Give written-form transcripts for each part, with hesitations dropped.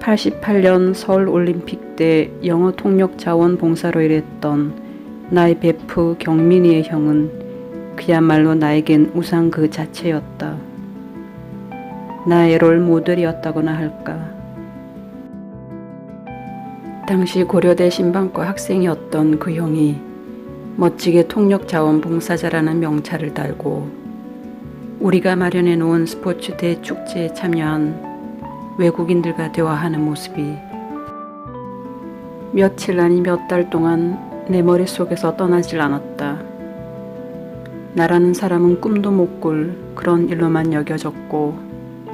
88년 서울올림픽 때 영어 통역 자원봉사로 일했던 나의 베프 경민이의 형은 그야말로 나에겐 우상 그 자체였다. 나의 롤 모델이었다고나 할까. 당시 고려대 신방과 학생이었던 그 형이 멋지게 통역 자원봉사자라는 명찰을 달고 우리가 마련해 놓은 스포츠 대축제에 참여한 외국인들과 대화하는 모습이 며칠 아니 몇 달 동안 내 머릿속에서 떠나질 않았다. 나라는 사람은 꿈도 못 꿀 그런 일로만 여겨졌고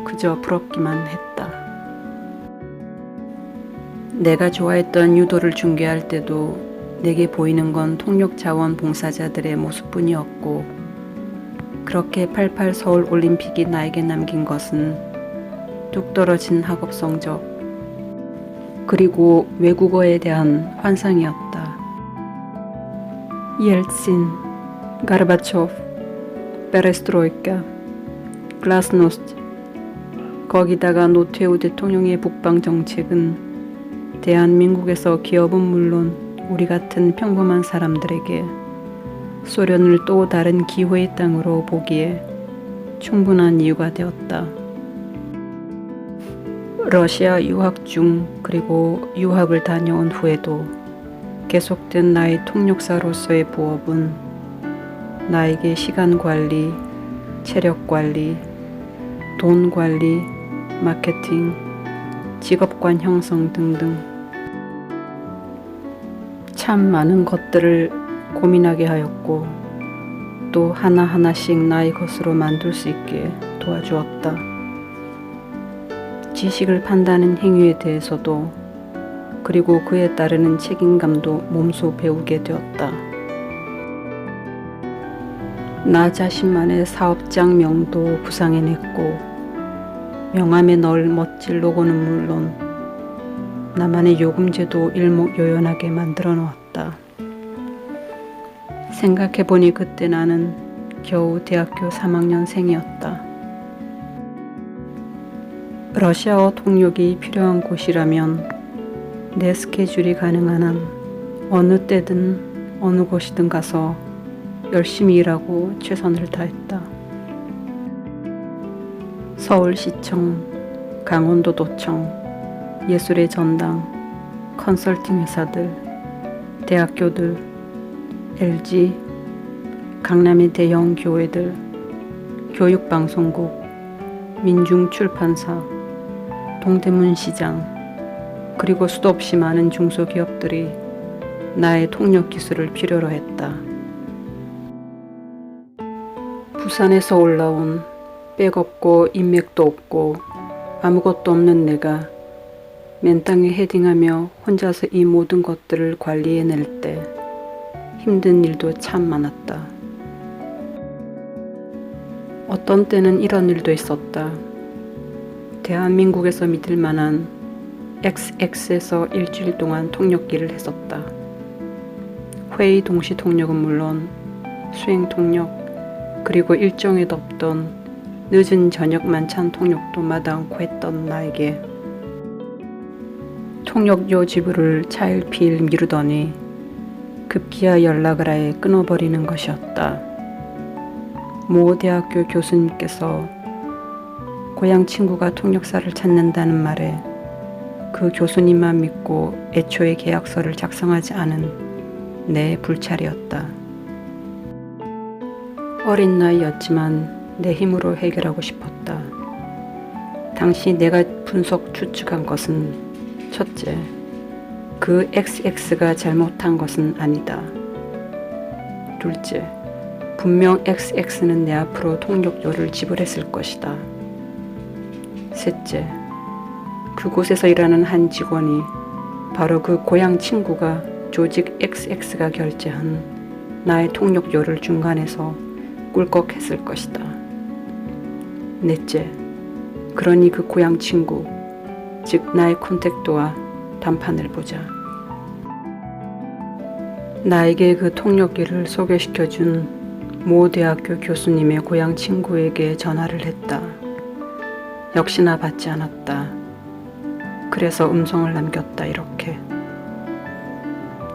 그저 부럽기만 했다. 내가 좋아했던 유도를 중계할 때도 내게 보이는 건 통역 자원봉사자들의 모습뿐이었고 그렇게 88 서울올림픽이 나에게 남긴 것은 뚝 떨어진 학업 성적 그리고 외국어에 대한 환상이었다. 옐친, 가르바초프, 페레스트로이카, 글라스노스트 거기다가 노태우 대통령의 북방 정책은 대한민국에서 기업은 물론 우리 같은 평범한 사람들에게 소련을 또 다른 기회의 땅으로 보기에 충분한 이유가 되었다. 러시아 유학 중 그리고 유학을 다녀온 후에도 계속된 나의 통역사로서의 부업은 나에게 시간 관리, 체력 관리, 돈 관리, 마케팅, 직업관 형성 등등 참 많은 것들을 고민하게 하였고 또 하나하나씩 나의 것으로 만들 수 있게 도와주었다. 지식을 판다는 행위에 대해서도 그리고 그에 따르는 책임감도 몸소 배우게 되었다. 나 자신만의 사업장 명도 구상해냈고 명함에 넣을 멋질 로고는 물론 나만의 요금제도 일목요연하게 만들어 놓았다. 생각해보니 그때 나는 겨우 대학교 3학년생이었다. 러시아어 통역이 필요한 곳이라면 내 스케줄이 가능한 한 어느 때든 어느 곳이든 가서 열심히 일하고 최선을 다했다. 서울시청, 강원도도청, 예술의 전당, 컨설팅 회사들, 대학교들, LG, 강남의 대형 교회들, 교육방송국, 민중출판사, 동대문시장, 그리고 수도 없이 많은 중소기업들이 나의 통역 기술을 필요로 했다. 부산에서 올라온 백 없고 인맥도 없고 아무것도 없는 내가 맨땅에 헤딩하며 혼자서 이 모든 것들을 관리해낼 때 힘든 일도 참 많았다. 어떤 때는 이런 일도 있었다. 대한민국에서 믿을 만한 XX에서 일주일 동안 통역기를 했었다. 회의 동시 통역은 물론 수행 통역 그리고 일정에도 없던 늦은 저녁 만찬 통역도 마다않고 했던 나에게 통역료 지불을 차일피일 미루더니 급기야 연락을 아예 끊어버리는 것이었다. 모 대학교 교수님께서 고향 친구가 통역사를 찾는다는 말에 그 교수님만 믿고 애초에 계약서를 작성하지 않은 내 불찰이었다. 어린 나이였지만 내 힘으로 해결하고 싶었다. 당시 내가 분석 추측한 것은 첫째, 그 XX가 잘못한 것은 아니다. 둘째, 분명 XX는 내 앞으로 통역료를 지불했을 것이다. 셋째, 그곳에서 일하는 한 직원이 바로 그 고향 친구가 조직 XX가 결제한 나의 통역료를 중간에서 꿀꺽했을 것이다. 넷째, 그러니 그 고향 친구, 즉 나의 컨택트와 단판을 보자. 나에게 그 통역기를 소개시켜준 모 대학교 교수님의 고향 친구에게 전화를 했다. 역시나 받지 않았다. 그래서 음성을 남겼다. 이렇게.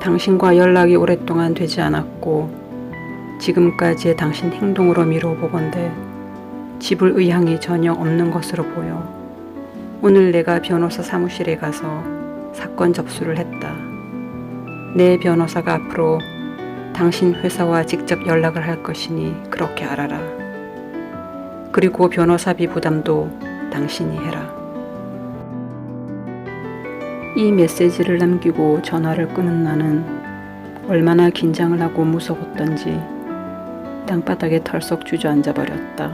당신과 연락이 오랫동안 되지 않았고 지금까지의 당신 행동으로 미뤄보건대 집을 의향이 전혀 없는 것으로 보여. 오늘 내가 변호사 사무실에 가서 사건 접수를 했다. 내 변호사가 앞으로 당신 회사와 직접 연락을 할 것이니 그렇게 알아라. 그리고 변호사비 부담도 당신이 해라. 이 메시지를 남기고 전화를 끊은 나는 얼마나 긴장을 하고 무서웠던지 땅바닥에 털썩 주저앉아 버렸다.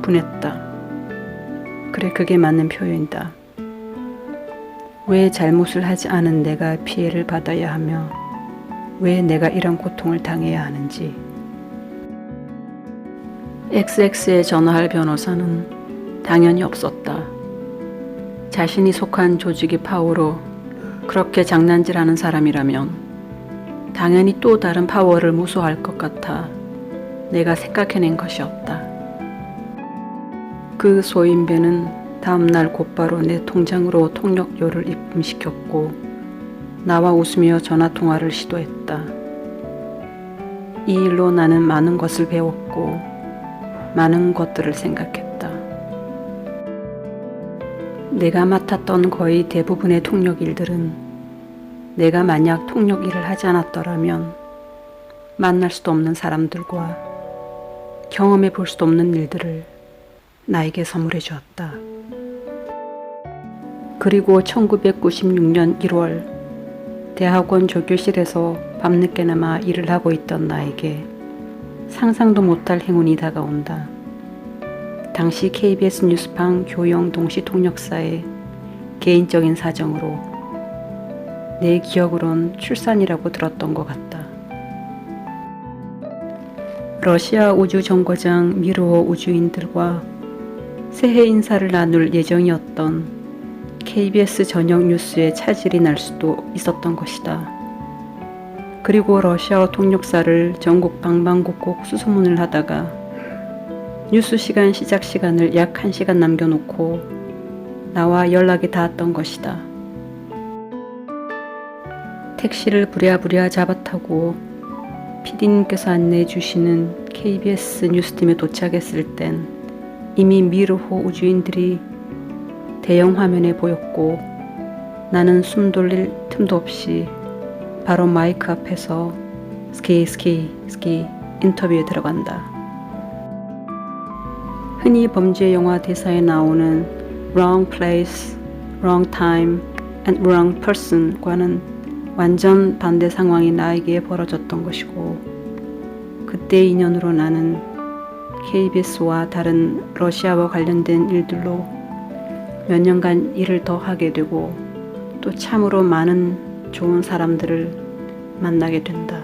분했다. 그래, 그게 맞는 표현이다. 왜 잘못을 하지 않은 내가 피해를 받아야 하며 왜 내가 이런 고통을 당해야 하는지. XX에 전화할 변호사는 당연히 없었다. 자신이 속한 조직이 파워로 그렇게 장난질하는 사람이라면 당연히 또 다른 파워를 무서워할 것 같아 내가 생각해낸 것이었다. 그 소인배는 다음날 곧바로 내 통장으로 통역료를 입금시켰고 나와 웃으며 전화통화를 시도했다. 이 일로 나는 많은 것을 배웠고 많은 것들을 생각했다. 내가 맡았던 거의 대부분의 통역 일들은 내가 만약 통역 일을 하지 않았더라면 만날 수도 없는 사람들과 경험해 볼 수도 없는 일들을 나에게 선물해 주었다. 그리고 1996년 1월 대학원 조교실에서 밤늦게나마 일을 하고 있던 나에게 상상도 못할 행운이 다가온다. 당시 KBS 뉴스방 교영 동시 통역사의 개인적인 사정으로 내 기억으론 출산이라고 들었던 것 같다. 러시아 우주정거장 미르호 우주인들과 새해 인사를 나눌 예정이었던 KBS 저녁 뉴스에 차질이 날 수도 있었던 것이다. 그리고 러시아어 통역사를 전국 방방곡곡 수소문을 하다가 뉴스 시간 시작 시간을 약 1시간 남겨놓고 나와 연락이 닿았던 것이다. 택시를 부랴부랴 잡아타고 PD님께서 안내해 주시는 KBS 뉴스팀에 도착했을 땐 이미 미르호 우주인들이 대형 화면에 보였고 나는 숨 돌릴 틈도 없이 바로 마이크 앞에서 스키 인터뷰에 들어간다. 흔히 범죄 영화 대사에 나오는 wrong place, wrong time and wrong person과는 완전 반대 상황이 나에게 벌어졌던 것이고 그때의 인연으로 나는 KBS와 다른 러시아와 관련된 일들로 몇 년간 일을 더 하게 되고 또 참으로 많은 좋은 사람들을 만나게 된다.